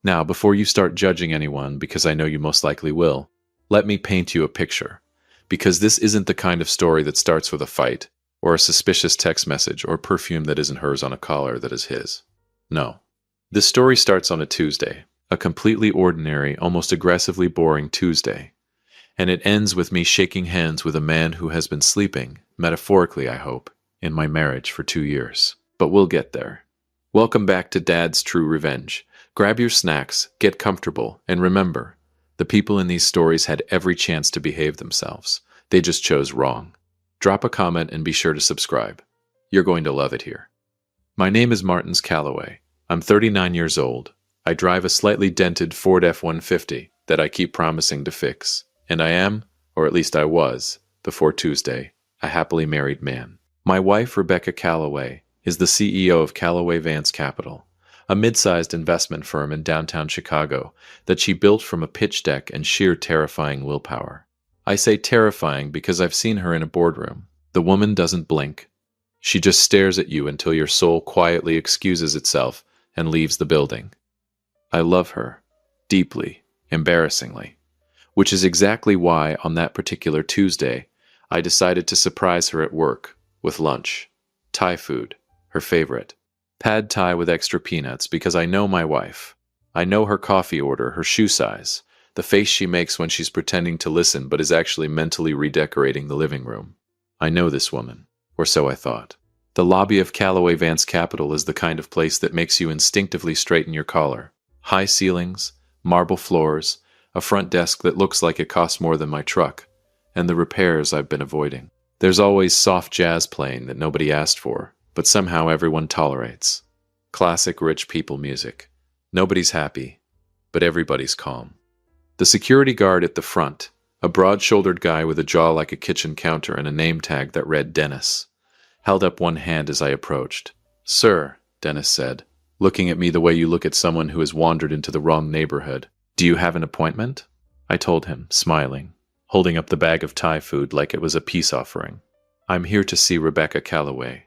Now, before you start judging anyone, because I know you most likely will, let me paint you a picture. Because this isn't the kind of story that starts with a fight, or a suspicious text message, or perfume that isn't hers on a collar that is his. No. This story starts on a Tuesday, a completely ordinary, almost aggressively boring Tuesday. And it ends with me shaking hands with a man who has been sleeping, metaphorically I hope, in my marriage for 2 years. But we'll get there. Welcome back to Dad's True Revenge. Grab your snacks, get comfortable, and remember, the people in these stories had every chance to behave themselves. They just chose wrong. Drop a comment and be sure to subscribe. You're going to love it here. My name is Martins Calloway. I'm 39 years old. I drive a slightly dented Ford F-150 that I keep promising to fix. And I am, or at least I was, before Tuesday, a happily married man. My wife, Rebecca Calloway, is the CEO of Calloway Vance Capital, a mid-sized investment firm in downtown Chicago that she built from a pitch deck and sheer terrifying willpower. I say terrifying because I've seen her in a boardroom. The woman doesn't blink. She just stares at you until your soul quietly excuses itself and leaves the building. I love her. Deeply. Embarrassingly. Which is exactly why, on that particular Tuesday, I decided to surprise her at work with lunch. Thai food. Her favorite. Pad Thai with extra peanuts because I know my wife. I know her coffee order, her shoe size, the face she makes when she's pretending to listen but is actually mentally redecorating the living room. I know this woman. Or so I thought. The lobby of Calloway Vance Capital is the kind of place that makes you instinctively straighten your collar. High ceilings, marble floors, a front desk that looks like it costs more than my truck, and the repairs I've been avoiding. There's always soft jazz playing that nobody asked for, but somehow everyone tolerates. Classic rich people music. Nobody's happy, but everybody's calm. The security guard at the front, a broad-shouldered guy with a jaw like a kitchen counter and a name tag that read Dennis, held up one hand as I approached. "Sir," Dennis said, looking at me the way you look at someone who has wandered into the wrong neighborhood. "Do you have an appointment?" I told him, smiling, holding up the bag of Thai food like it was a peace offering. "I'm here to see Rebecca Calloway.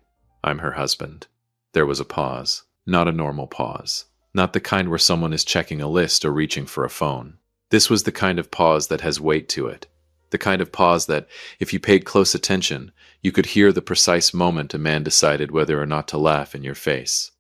I'm her husband." There was a pause. Not a normal pause. Not the kind where someone is checking a list or reaching for a phone. This was the kind of pause that has weight to it. The kind of pause that, if you paid close attention, you could hear the precise moment a man decided whether or not to laugh in your face.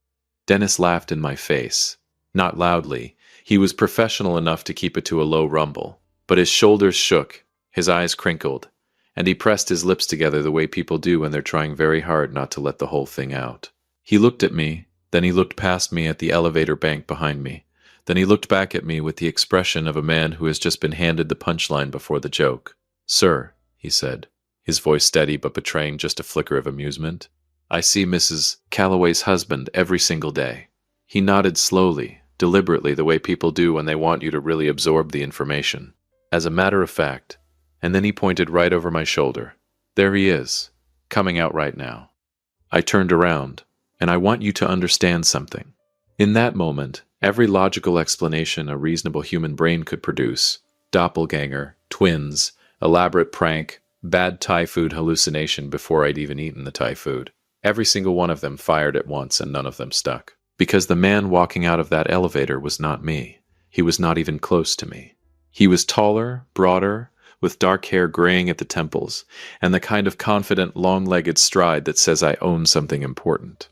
Dennis laughed in my face. Not loudly. He was professional enough to keep it to a low rumble. But his shoulders shook, his eyes crinkled, and he pressed his lips together the way people do when they're trying very hard not to let the whole thing out. He looked at me, then he looked past me at the elevator bank behind me. Then he looked back at me with the expression of a man who has just been handed the punchline before the joke. "Sir," he said, his voice steady but betraying just a flicker of amusement, "I see Mrs. Calloway's husband every single day." He nodded slowly, deliberately, the way people do when they want you to really absorb the information. As a matter of fact, and then he pointed right over my shoulder. "There he is, coming out right now." I turned around, and I want you to understand something. In that moment, every logical explanation a reasonable human brain could produce, doppelganger, twins, elaborate prank, bad Thai food hallucination before I'd even eaten the Thai food, every single one of them fired at once and none of them stuck. Because the man walking out of that elevator was not me. He was not even close to me. He was taller, broader, with dark hair graying at the temples, and the kind of confident, long-legged stride that says I own something important.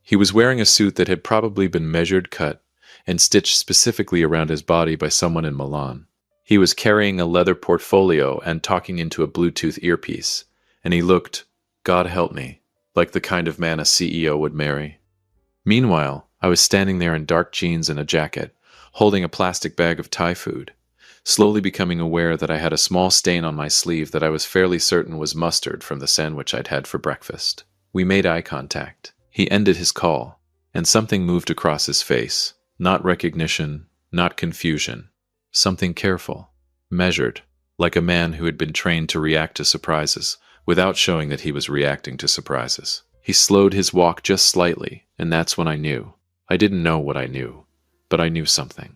He was wearing a suit that had probably been measured, cut, and stitched specifically around his body by someone in Milan. He was carrying a leather portfolio and talking into a Bluetooth earpiece, and he looked, God help me, like the kind of man a CEO would marry. Meanwhile, I was standing there in dark jeans and a jacket, holding a plastic bag of Thai food, slowly becoming aware that I had a small stain on my sleeve that I was fairly certain was mustard from the sandwich I'd had for breakfast. We made eye contact. He ended his call, and something moved across his face. Not recognition, not confusion. Something careful, measured, like a man who had been trained to react to surprises, without showing that he was reacting to surprises. He slowed his walk just slightly, and that's when I knew. I didn't know what I knew, but I knew something.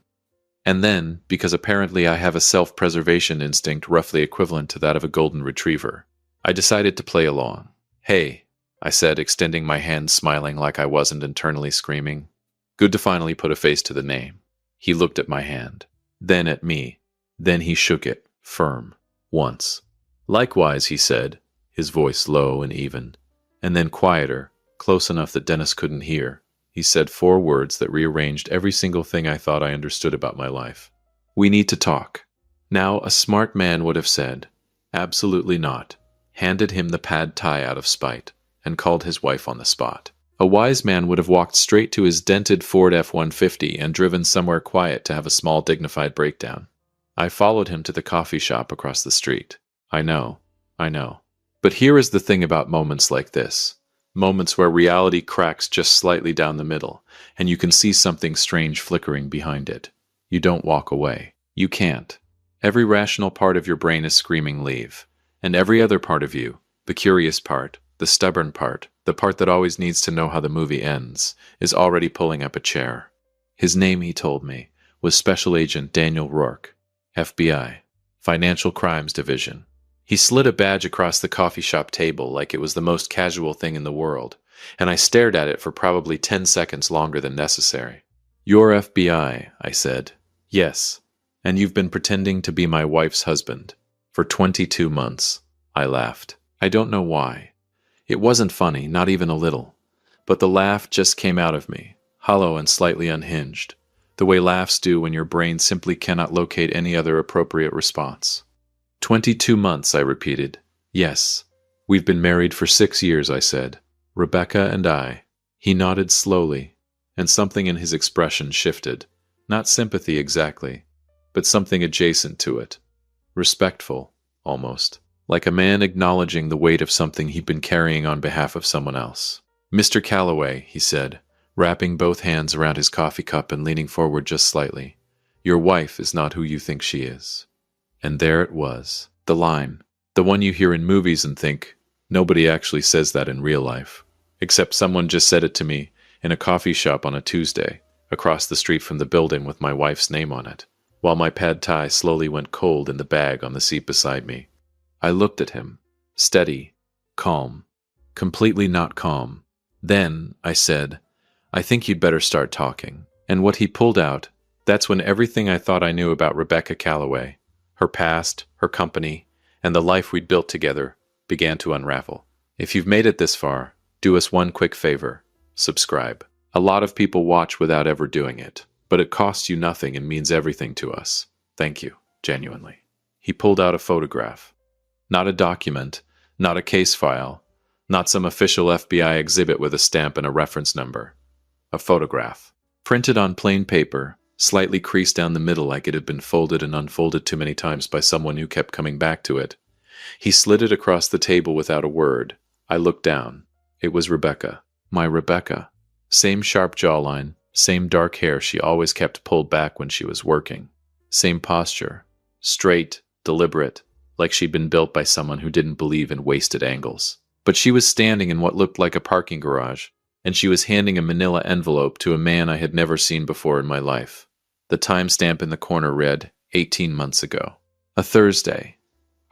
And then, because apparently I have a self-preservation instinct roughly equivalent to that of a golden retriever, I decided to play along. "Hey," I said, extending my hand, smiling like I wasn't internally screaming. Good to finally put a face to the name. He looked at my hand, then at me. Then he shook it, firm, once. Likewise, he said, his voice low and even, and then quieter, close enough that Dennis couldn't hear. He said 4 words that rearranged every single thing I thought I understood about my life. We need to talk. Now, a smart man would have said, absolutely not, handed him the pad thai out of spite, and called his wife on the spot. A wise man would have walked straight to his dented Ford F-150 and driven somewhere quiet to have a small dignified breakdown. I followed him to the coffee shop across the street. I know. But here is the thing about moments like this. Moments where reality cracks just slightly down the middle, and you can see something strange flickering behind it. You don't walk away. You can't. Every rational part of your brain is screaming leave. And every other part of you, the curious part, the stubborn part, the part that always needs to know how the movie ends, is already pulling up a chair. His name, he told me, was Special Agent Daniel Rourke, FBI, Financial Crimes Division. He slid a badge across the coffee shop table like it was the most casual thing in the world, and I stared at it for probably 10 seconds longer than necessary. You're FBI, I said. Yes, and you've been pretending to be my wife's husband. For 22 months. I laughed. I don't know why. It wasn't funny, not even a little. But the laugh just came out of me, hollow and slightly unhinged, the way laughs do when your brain simply cannot locate any other appropriate response. 22 months, I repeated. Yes. We've been married for 6 years, I said. Rebecca and I. He nodded slowly, and something in his expression shifted. Not sympathy exactly, but something adjacent to it. Respectful, almost. Like a man acknowledging the weight of something he'd been carrying on behalf of someone else. Mr. Calloway, he said, wrapping both hands around his coffee cup and leaning forward just slightly. Your wife is not who you think she is. And there it was, the line, the one you hear in movies and think, nobody actually says that in real life. Except someone just said it to me in a coffee shop on a Tuesday, across the street from the building with my wife's name on it, while my pad thai slowly went cold in the bag on the seat beside me. I looked at him, steady, calm, completely not calm. Then, I said, I think you'd better start talking. And what he pulled out, that's when everything I thought I knew about Rebecca Calloway, her past, her company, and the life we'd built together, began to unravel. If you've made it this far, do us one quick favor. Subscribe. A lot of people watch without ever doing it, but it costs you nothing and means everything to us. Thank you, genuinely. He pulled out a photograph. Not a document, not a case file, not some official FBI exhibit with a stamp and a reference number. A photograph. Printed on plain paper, slightly creased down the middle like it had been folded and unfolded too many times by someone who kept coming back to it. He slid it across the table without a word. I looked down. It was Rebecca. My Rebecca. Same sharp jawline, same dark hair she always kept pulled back when she was working. Same posture. Straight, deliberate, like she'd been built by someone who didn't believe in wasted angles. But she was standing in what looked like a parking garage, and she was handing a manila envelope to a man I had never seen before in my life. The timestamp in the corner read, 18 months ago. A Thursday.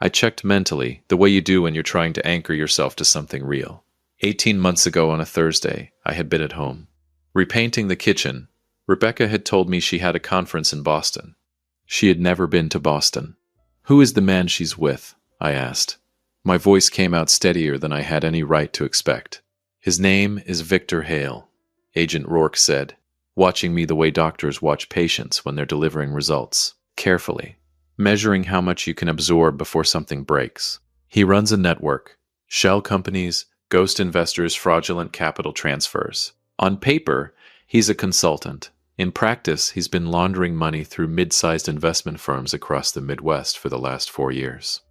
I checked mentally, the way you do when you're trying to anchor yourself to something real. 18 months ago on a Thursday, I had been at home. Repainting the kitchen, Rebecca had told me she had a conference in Boston. She had never been to Boston. Who is the man she's with? I asked. My voice came out steadier than I had any right to expect. His name is Victor Hale, Agent Rourke said, watching me the way doctors watch patients when they're delivering results, carefully, measuring how much you can absorb before something breaks. He runs a network, shell companies, ghost investors, fraudulent capital transfers. On paper, he's a consultant. In practice, he's been laundering money through mid-sized investment firms across the Midwest for the last 4 years.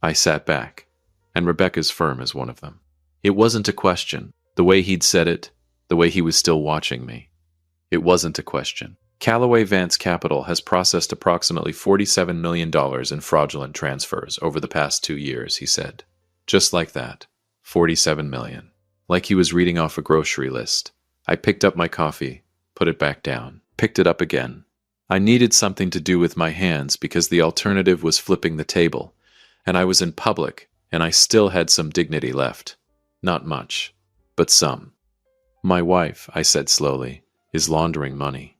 I sat back, and Rebecca's firm is one of them. It wasn't a question. The way he'd said it, the way he was still watching me. It wasn't a question. Calloway Vance Capital has processed approximately $47 million in fraudulent transfers over the past 2 years, he said. Just like that. 47 million. Like he was reading off a grocery list. I picked up my coffee, put it back down, picked it up again. I needed something to do with my hands because the alternative was flipping the table, and I was in public, and I still had some dignity left. Not much, but some. My wife, I said slowly, is laundering money.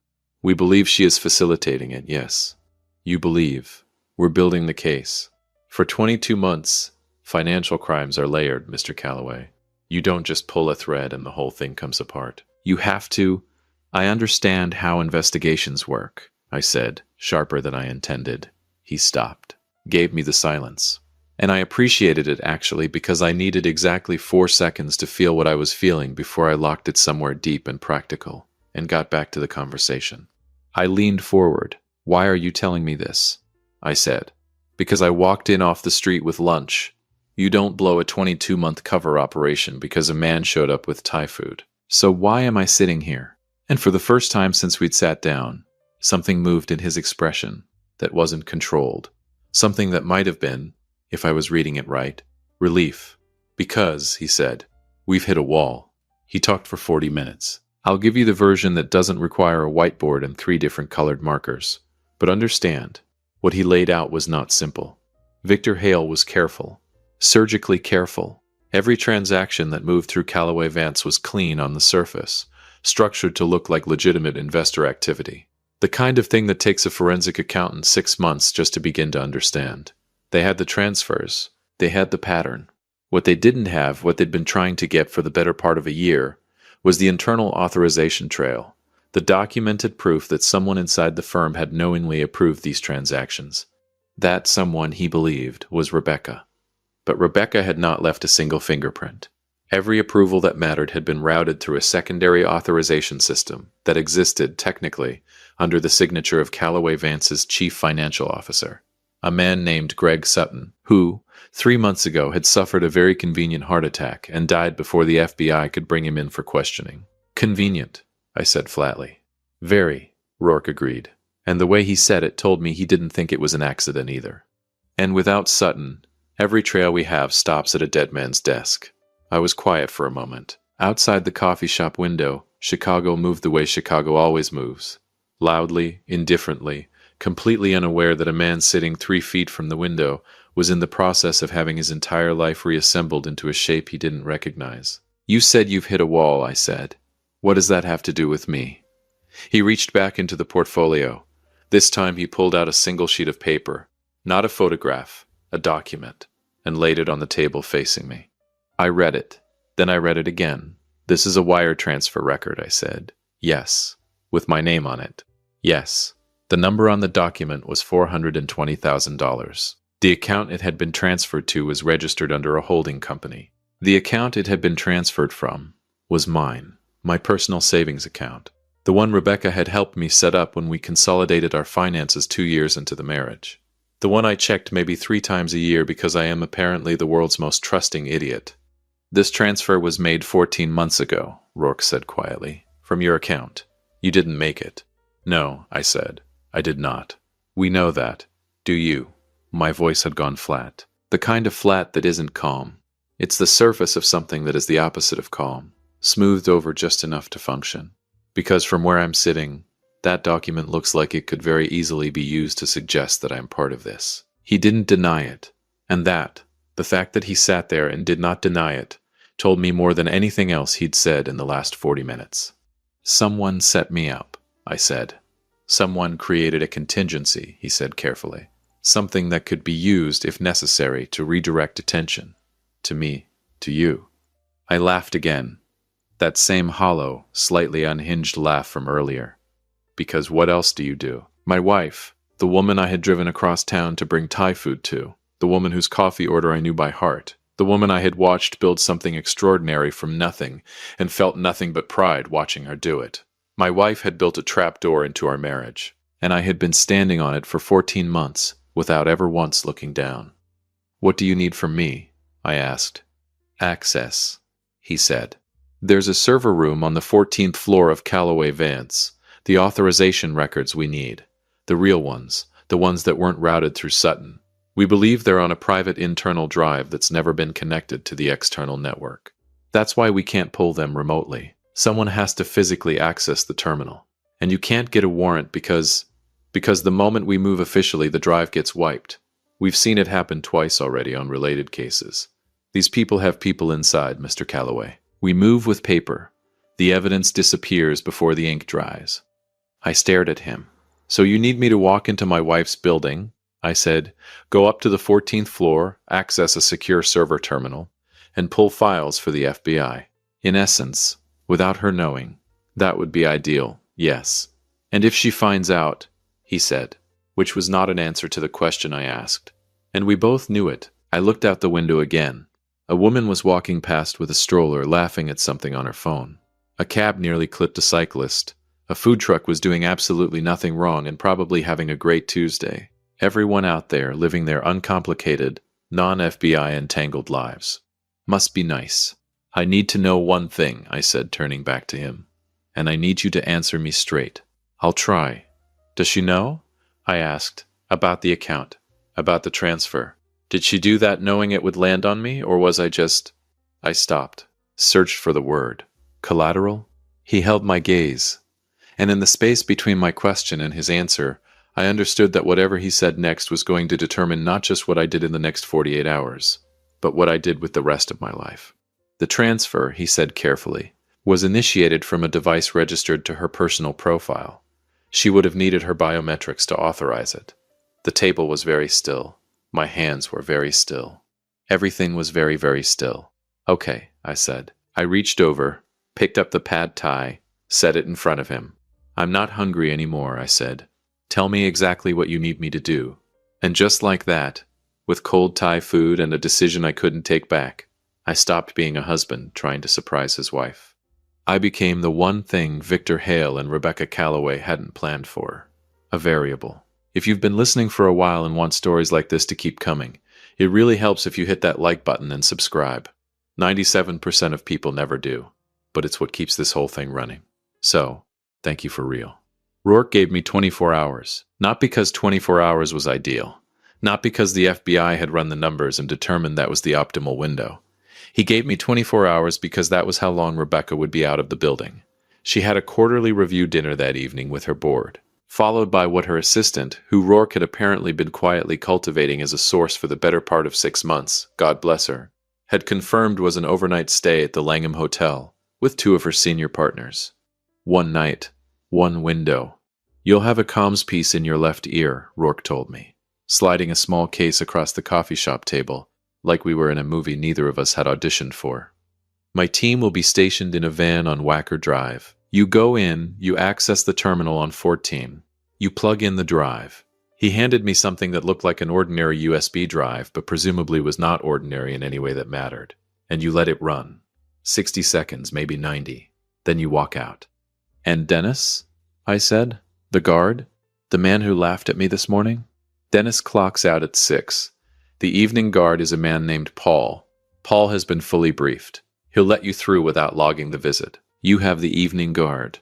We believe she is facilitating it, yes. You believe. We're building the case. For 22 months, financial crimes are layered, Mr. Calloway. You don't just pull a thread and the whole thing comes apart. You have to. I understand how investigations work, I said, sharper than I intended. He stopped, gave me the silence. And I appreciated it, actually, because I needed exactly 4 seconds to feel what I was feeling before I locked it somewhere deep and practical, and got back to the conversation. I leaned forward. Why are you telling me this? I said. Because I walked in off the street with lunch. You don't blow a 22-month cover operation because a man showed up with Thai food. So why am I sitting here? And for the first time since we'd sat down, something moved in his expression that wasn't controlled. Something that might have been, if I was reading it right, relief. Because, he said, we've hit a wall. He talked for 40 minutes. I'll give you the version that doesn't require a whiteboard and 3 different colored markers. But understand, what he laid out was not simple. Victor Hale was careful, surgically careful. Every transaction that moved through Calloway Vance was clean on the surface, structured to look like legitimate investor activity. The kind of thing that takes a forensic accountant 6 months just to begin to understand. They had the transfers. They had the pattern. What they didn't have, what they'd been trying to get for the better part of a year, was the internal authorization trail, the documented proof that someone inside the firm had knowingly approved these transactions. That someone, he believed, was Rebecca. But Rebecca had not left a single fingerprint. Every approval that mattered had been routed through a secondary authorization system that existed, technically, under the signature of Calloway Vance's chief financial officer, a man named Greg Sutton, who, 3 months ago, had suffered a very convenient heart attack and died before the FBI could bring him in for questioning. Convenient, I said flatly. Very, Rourke agreed, and the way he said it told me he didn't think it was an accident either. And without Sutton, every trail we have stops at a dead man's desk. I was quiet for a moment. Outside the coffee shop window, Chicago moved the way Chicago always moves. Loudly, indifferently, completely unaware that a man sitting 3 feet from the window was in the process of having his entire life reassembled into a shape he didn't recognize. You said you've hit a wall, I said. What does that have to do with me? He reached back into the portfolio. This time he pulled out a single sheet of paper, not a photograph, a document, and laid it on the table facing me. I read it. Then I read it again. This is a wire transfer record, I said. Yes. With my name on it. Yes. The number on the document was $420,000. The account it had been transferred to was registered under a holding company. The account it had been transferred from was mine, my personal savings account, the one Rebecca had helped me set up when we consolidated our finances 2 years into the marriage. The one I checked maybe 3 times a year because I am apparently the world's most trusting idiot. This transfer was made 14 months ago, Rourke said quietly, from your account. You didn't make it. No, I said. I did not. We know that. Do you? My voice had gone flat. The kind of flat that isn't calm. It's the surface of something that is the opposite of calm, smoothed over just enough to function. Because from where I'm sitting, that document looks like it could very easily be used to suggest that I'm part of this. He didn't deny it. And that, the fact that he sat there and did not deny it, told me more than anything else he'd said in the last 40 minutes. Someone set me up, I said. Someone created a contingency, he said carefully. Something that could be used, if necessary, to redirect attention. To me, to you. I laughed again. That same hollow, slightly unhinged laugh from earlier. Because what else do you do? My wife, the woman I had driven across town to bring Thai food to, the woman whose coffee order I knew by heart, the woman I had watched build something extraordinary from nothing and felt nothing but pride watching her do it. My wife had built a trapdoor into our marriage, and I had been standing on it for 14 months without ever once looking down. What do you need from me? I asked. Access, he said. There's a server room on the 14th floor of Calloway Vance. The authorization records we need. The real ones, the ones that weren't routed through Sutton. We believe they're on a private internal drive that's never been connected to the external network. That's why we can't pull them remotely. Someone has to physically access the terminal. And you can't get a warrant because the moment we move officially, the drive gets wiped. We've seen it happen twice already on related cases. These people have people inside, Mr. Calloway. We move with paper. The evidence disappears before the ink dries. I stared at him. So you need me to walk into my wife's building, I said, go up to the 14th floor, access a secure server terminal, and pull files for the FBI. In essence, without her knowing. That would be ideal, yes. And if she finds out, he said, which was not an answer to the question I asked. And we both knew it. I looked out the window again. A woman was walking past with a stroller, laughing at something on her phone. A cab nearly clipped a cyclist. A food truck was doing absolutely nothing wrong and probably having a great Tuesday. Everyone out there living their uncomplicated, non-FBI entangled lives. Must be nice. I need to know one thing, I said, turning back to him. And I need you to answer me straight. I'll try. Does she know? I asked. About the account. About the transfer. Did she do that knowing it would land on me, or was I just... I stopped. Searched for the word. Collateral? He held my gaze. And in the space between my question and his answer, I understood that whatever he said next was going to determine not just what I did in the next 48 hours, but what I did with the rest of my life. The transfer, he said carefully, was initiated from a device registered to her personal profile. She would have needed her biometrics to authorize it. The table was very still. My hands were very still. Everything was very, very still. Okay, I said. I reached over, picked up the pad thai, set it in front of him. I'm not hungry anymore, I said. Tell me exactly what you need me to do. And just like that, with cold Thai food and a decision I couldn't take back, I stopped being a husband trying to surprise his wife. I became the one thing Victor Hale and Rebecca Calloway hadn't planned for. A variable. If you've been listening for a while and want stories like this to keep coming, it really helps if you hit that like button and subscribe. 97% of people never do, but it's what keeps this whole thing running. So, thank you for real. Rourke gave me 24 hours, not because 24 hours was ideal, not because the FBI had run the numbers and determined that was the optimal window. He gave me 24 hours because that was how long Rebecca would be out of the building. She had a quarterly review dinner that evening with her board, followed by what her assistant, who Rourke had apparently been quietly cultivating as a source for the better part of 6 months, God bless her, had confirmed was an overnight stay at the Langham Hotel with 2 of her senior partners. 1 night, 1 window. You'll have a comms piece in your left ear, Rourke told me, sliding a small case across the coffee shop table, like we were in a movie neither of us had auditioned for. My team will be stationed in a van on Wacker Drive. You go in, you access the terminal on 14. You plug in the drive. He handed me something that looked like an ordinary USB drive, but presumably was not ordinary in any way that mattered. And you let it run. 60 seconds, maybe 90. Then you walk out. And Dennis? I said. The guard? The man who laughed at me this morning? Dennis clocks out at 6. The evening guard is a man named Paul. Paul has been fully briefed. He'll let you through without logging the visit. You have the evening guard.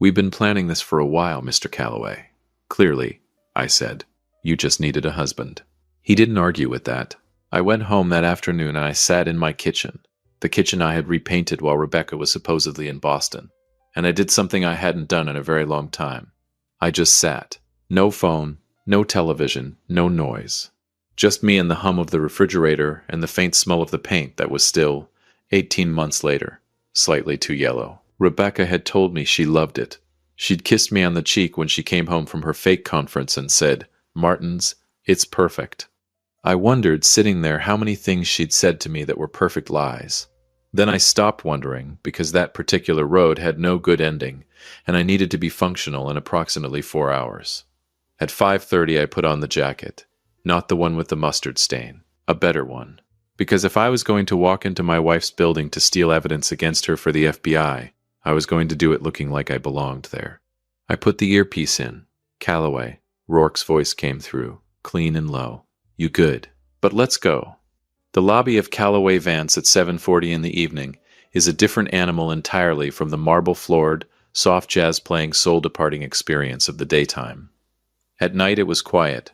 We've been planning this for a while, Mr. Calloway. Clearly, I said. You just needed a husband. He didn't argue with that. I went home that afternoon and I sat in my kitchen, the kitchen I had repainted while Rebecca was supposedly in Boston. And I did something I hadn't done in a very long time. I just sat. No phone, no television, no noise. Just me and the hum of the refrigerator and the faint smell of the paint that was still, 18 months later, slightly too yellow. Rebecca had told me she loved it. She'd kissed me on the cheek when she came home from her fake conference and said, Martins, it's perfect. I wondered, sitting there, how many things she'd said to me that were perfect lies. Then I stopped wondering, because that particular road had no good ending, and I needed to be functional in approximately 4 hours. At 5:30 I put on the jacket. Not the one with the mustard stain. A better one. Because if I was going to walk into my wife's building to steal evidence against her for the FBI, I was going to do it looking like I belonged there. I put the earpiece in. Calloway. Rourke's voice came through, clean and low. You good. But let's go. The lobby of Calloway Vance at 7:40 in the evening is a different animal entirely from the marble-floored, soft jazz-playing, soul-departing experience of the daytime. At night it was quiet.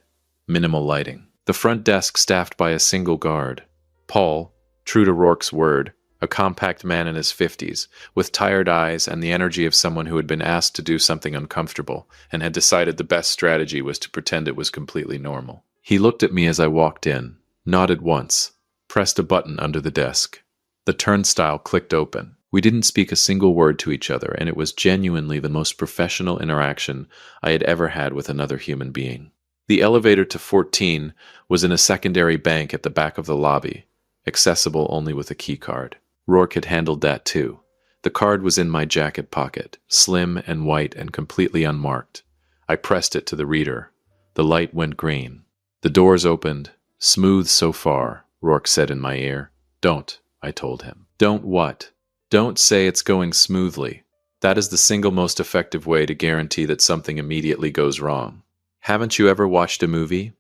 Minimal lighting. The front desk staffed by a single guard. Paul, true to Rourke's word, a compact man in his 50s, with tired eyes and the energy of someone who had been asked to do something uncomfortable and had decided the best strategy was to pretend it was completely normal. He looked at me as I walked in, nodded once, pressed a button under the desk. The turnstile clicked open. We didn't speak a single word to each other, and it was genuinely the most professional interaction I had ever had with another human being. The elevator to 14 was in a secondary bank at the back of the lobby, accessible only with a key card. Rourke had handled that too. The card was in my jacket pocket, slim and white and completely unmarked. I pressed it to the reader. The light went green. The doors opened. "Smooth so far," Rourke said in my ear. "Don't," I told him. "Don't what?" "Don't say it's going smoothly. That is the single most effective way to guarantee that something immediately goes wrong. Haven't you ever watched a movie?"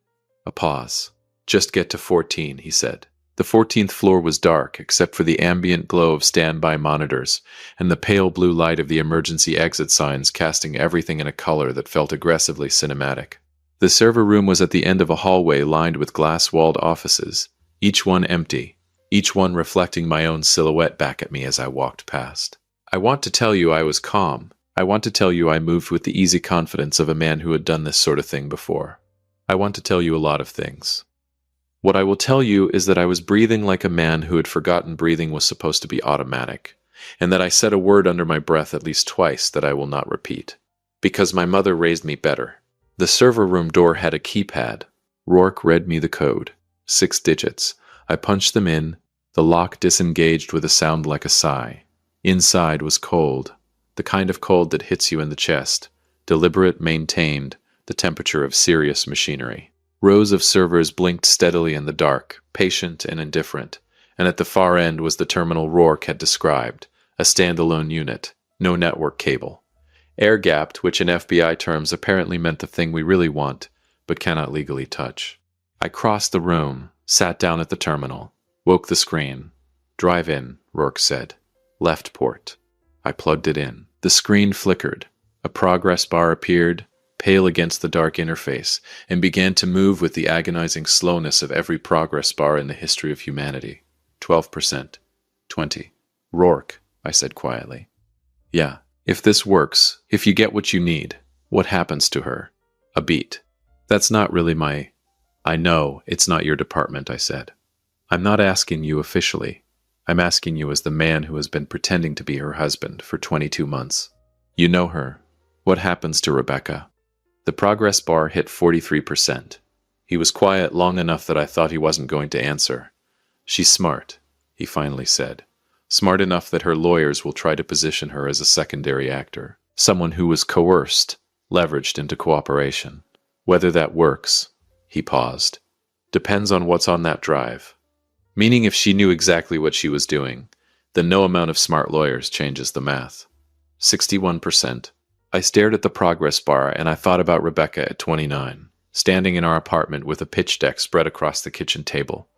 A pause. "Just get to 14, he said. The 14th floor was dark, except for the ambient glow of standby monitors and the pale blue light of the emergency exit signs casting everything in a color that felt aggressively cinematic. The server room was at the end of a hallway lined with glass-walled offices, each one empty, each one reflecting my own silhouette back at me as I walked past. I want to tell you I was calm. I want to tell you I moved with the easy confidence of a man who had done this sort of thing before. I want to tell you a lot of things. What I will tell you is that I was breathing like a man who had forgotten breathing was supposed to be automatic, and that I said a word under my breath at least twice that I will not repeat. Because my mother raised me better. The server room door had a keypad. Rourke read me the code. 6 digits. I punched them in. The lock disengaged with a sound like a sigh. Inside was cold. The kind of cold that hits you in the chest. Deliberate, maintained, the temperature of serious machinery. Rows of servers blinked steadily in the dark, patient and indifferent, and at the far end was the terminal Rourke had described, a standalone unit, no network cable. Air-gapped, which in FBI terms apparently meant the thing we really want, but cannot legally touch. I crossed the room, sat down at the terminal, woke the screen. "Drive in," Rourke said. "Left port." I plugged it in. The screen flickered. A progress bar appeared, pale against the dark interface, and began to move with the agonizing slowness of every progress bar in the history of humanity. 12%. 20. "Rourke," I said quietly. "Yeah, if this works, if you get what you need, what happens to her?" A beat. "That's not really my—" "I know, it's not your department," I said. "I'm not asking you officially. I'm asking you as the man who has been pretending to be her husband for 22 months. You know her. What happens to Rebecca?" The progress bar hit 43%. He was quiet long enough that I thought he wasn't going to answer. "She's smart," he finally said. "Smart enough that her lawyers will try to position her as a secondary actor. Someone who was coerced, leveraged into cooperation. Whether that works," he paused, "depends on what's on that drive." Meaning if she knew exactly what she was doing, then no amount of smart lawyers changes the math. 61%. I stared at the progress bar and I thought about Rebecca at 29, standing in our apartment with a pitch deck spread across the kitchen table,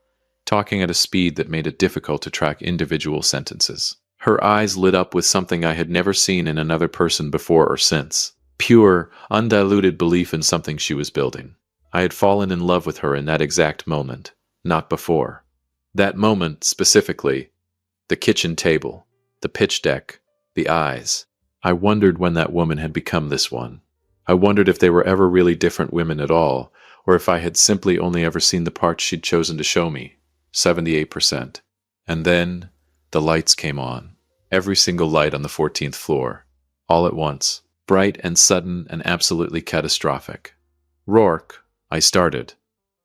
talking at a speed that made it difficult to track individual sentences. Her eyes lit up with something I had never seen in another person before or since. Pure, undiluted belief in something she was building. I had fallen in love with her in that exact moment, not before. That moment, specifically, the kitchen table, the pitch deck, the eyes. I wondered when that woman had become this one. I wondered if they were ever really different women at all, or if I had simply only ever seen the parts she'd chosen to show me. 78%. And then, the lights came on. Every single light on the 14th floor. All at once. Bright and sudden and absolutely catastrophic. "Rourke," I started.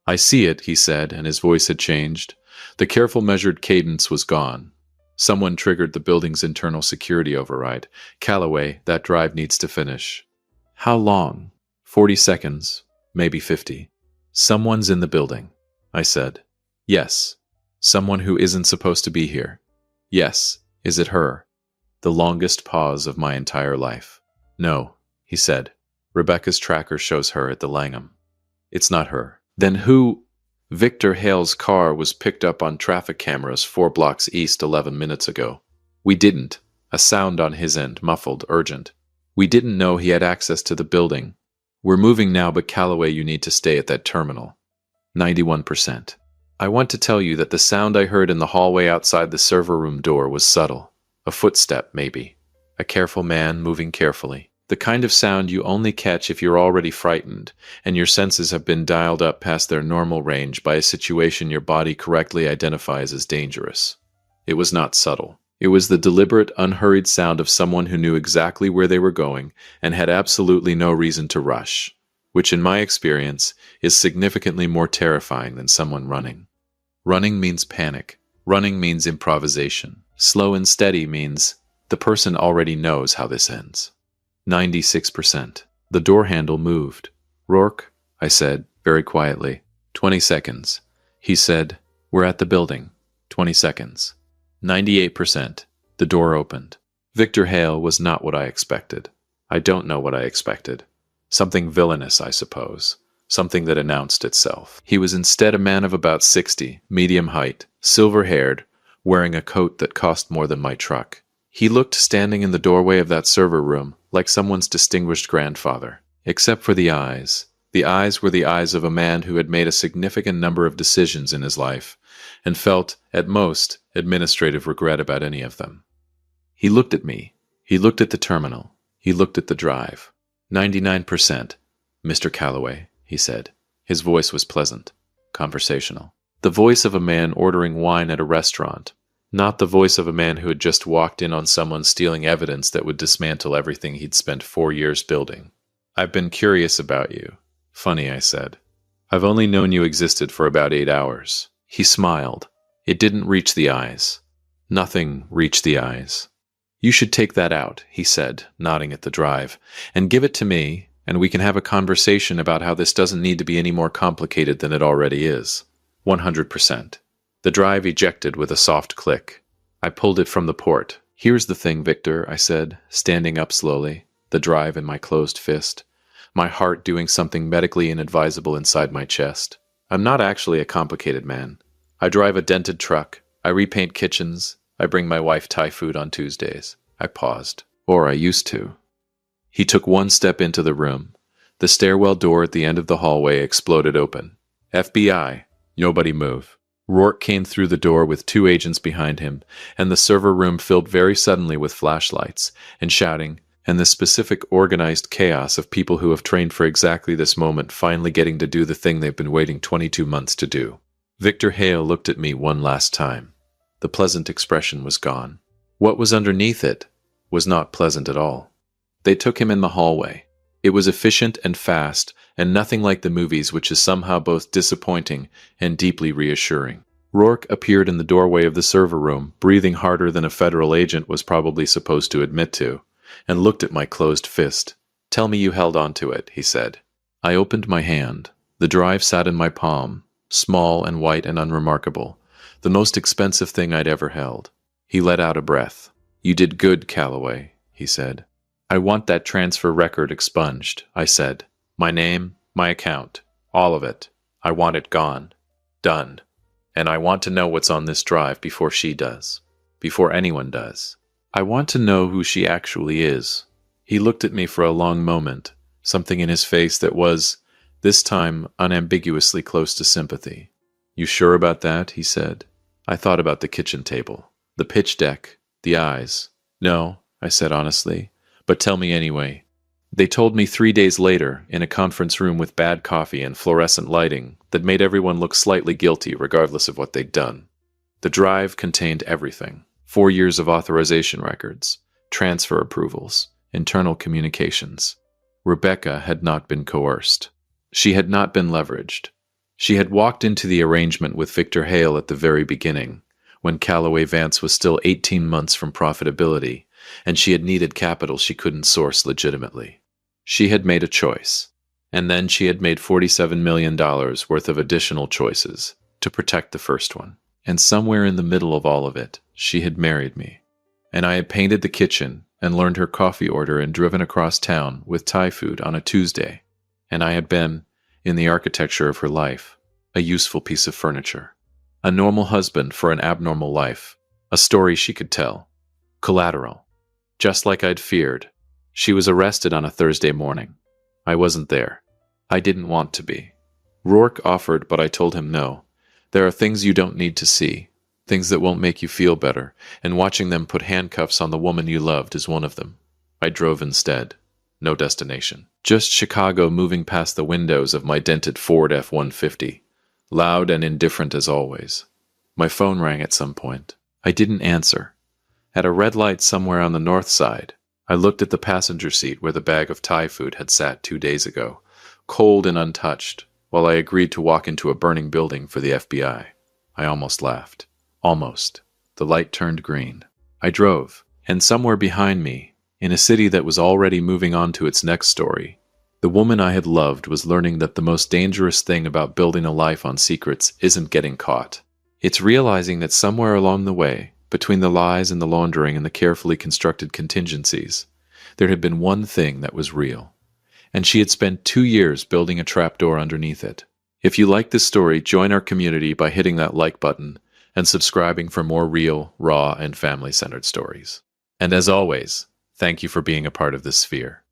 "I see it," he said, and his voice had changed. The careful measured cadence was gone. Someone triggered the building's internal security override. "Calloway, that drive needs to finish." "How long?" 40 seconds, maybe 50. "Someone's in the building," I said. "Yes. Someone who isn't supposed to be here." "Yes. Is it her?" The longest pause of my entire life. "No," he said. "Rebecca's tracker shows her at the Langham." "It's not her." "Then who—" "Victor Hale's car was picked up on traffic cameras 4 blocks east 11 minutes ago. We didn't." A sound on his end, muffled, urgent. "We didn't know he had access to the building. We're moving now, but Calloway, you need to stay at that terminal." 91%. I want to tell you that the sound I heard in the hallway outside the server room door was subtle. A footstep, maybe. A careful man moving carefully. The kind of sound you only catch if you're already frightened, and your senses have been dialed up past their normal range by a situation your body correctly identifies as dangerous. It was not subtle. It was the deliberate, unhurried sound of someone who knew exactly where they were going and had absolutely no reason to rush, which in my experience is significantly more terrifying than someone running. Running means panic. Running means improvisation. Slow and steady means the person already knows how this ends. 96%. The door handle moved. "Rourke," I said, very quietly. 20 seconds. He said, "We're at the building." 20 seconds. 98%. The door opened. Victor Hale was not what I expected. I don't know what I expected. Something villainous, I suppose. Something that announced itself. He was instead a man of about 60, medium height, silver-haired, wearing a coat that cost more than my truck. He looked standing in the doorway of that server room like someone's distinguished grandfather, except for the eyes. The eyes were the eyes of a man who had made a significant number of decisions in his life and felt, at most, administrative regret about any of them. He looked at me. He looked at the terminal. He looked at the drive. 99%. "Mr. Calloway," he said. His voice was pleasant, conversational. The voice of a man ordering wine at a restaurant, not the voice of a man who had just walked in on someone stealing evidence that would dismantle everything he'd spent 4 years building. "I've been curious about you." "Funny," I said. "I've only known you existed for about 8 hours. He smiled. It didn't reach the eyes. Nothing reached the eyes. "You should take that out," he said, nodding at the drive, "and give it to me, and we can have a conversation about how this doesn't need to be any more complicated than it already is." 100%. The drive ejected with a soft click. I pulled it from the port. "Here's the thing, Victor," I said, standing up slowly, the drive in my closed fist, my heart doing something medically inadvisable inside my chest. "I'm not actually a complicated man. I drive a dented truck. I repaint kitchens. I bring my wife Thai food on Tuesdays." I paused. "Or I used to." He took one step into the room. The stairwell door at the end of the hallway exploded open. "FBI, nobody move." Rourke came through the door with 2 agents behind him, and the server room filled very suddenly with flashlights and shouting, and the specific organized chaos of people who have trained for exactly this moment finally getting to do the thing they've been waiting 22 months to do. Victor Hale looked at me one last time. The pleasant expression was gone. What was underneath it was not pleasant at all. They took him in the hallway. It was efficient and fast, and nothing like the movies, which is somehow both disappointing and deeply reassuring. Rourke appeared in the doorway of the server room, breathing harder than a federal agent was probably supposed to admit to, and looked at my closed fist. "Tell me you held on to it," he said. I opened my hand. The drive sat in my palm, small and white and unremarkable, the most expensive thing I'd ever held. He let out a breath. "You did good, Calloway," he said. "I want that transfer record expunged," I said. "My name, my account, all of it. I want it gone. Done. And I want to know what's on this drive before she does. Before anyone does. I want to know who she actually is." He looked at me for a long moment, something in his face that was, this time, unambiguously close to sympathy. "You sure about that?" he said. I thought about the kitchen table, the pitch deck, the eyes. "No," I said honestly, "but tell me anyway." They told me 3 days later, in a conference room with bad coffee and fluorescent lighting that made everyone look slightly guilty regardless of what they'd done. The drive contained everything. 4 years of authorization records, transfer approvals, internal communications. Rebecca had not been coerced. She had not been leveraged. She had walked into the arrangement with Victor Hale at the very beginning, when Calloway Vance was still 18 months from profitability, and she had needed capital she couldn't source legitimately. She had made a choice, and then she had made $47 million worth of additional choices to protect the first one. And somewhere in the middle of all of it, she had married me. And I had painted the kitchen and learned her coffee order and driven across town with Thai food on a Tuesday. And I had been, in the architecture of her life, a useful piece of furniture. A normal husband for an abnormal life. A story she could tell. Collateral. Just like I'd feared, she was arrested on a Thursday morning. I wasn't there. I didn't want to be. Rourke offered, but I told him no. There are things you don't need to see, things that won't make you feel better, and watching them put handcuffs on the woman you loved is one of them. I drove instead. No destination. Just Chicago moving past the windows of my dented Ford F-150, loud and indifferent as always. My phone rang at some point. I didn't answer. At a red light somewhere on the north side, I looked at the passenger seat where the bag of Thai food had sat 2 days ago, cold and untouched, while I agreed to walk into a burning building for the FBI. I almost laughed. Almost. The light turned green. I drove, and somewhere behind me, in a city that was already moving on to its next story, the woman I had loved was learning that the most dangerous thing about building a life on secrets isn't getting caught. It's realizing that somewhere along the way, between the lies and the laundering and the carefully constructed contingencies, there had been one thing that was real. And she had spent 2 years building a trapdoor underneath it. If you like this story, join our community by hitting that like button and subscribing for more real, raw, and family-centered stories. And as always, thank you for being a part of this sphere.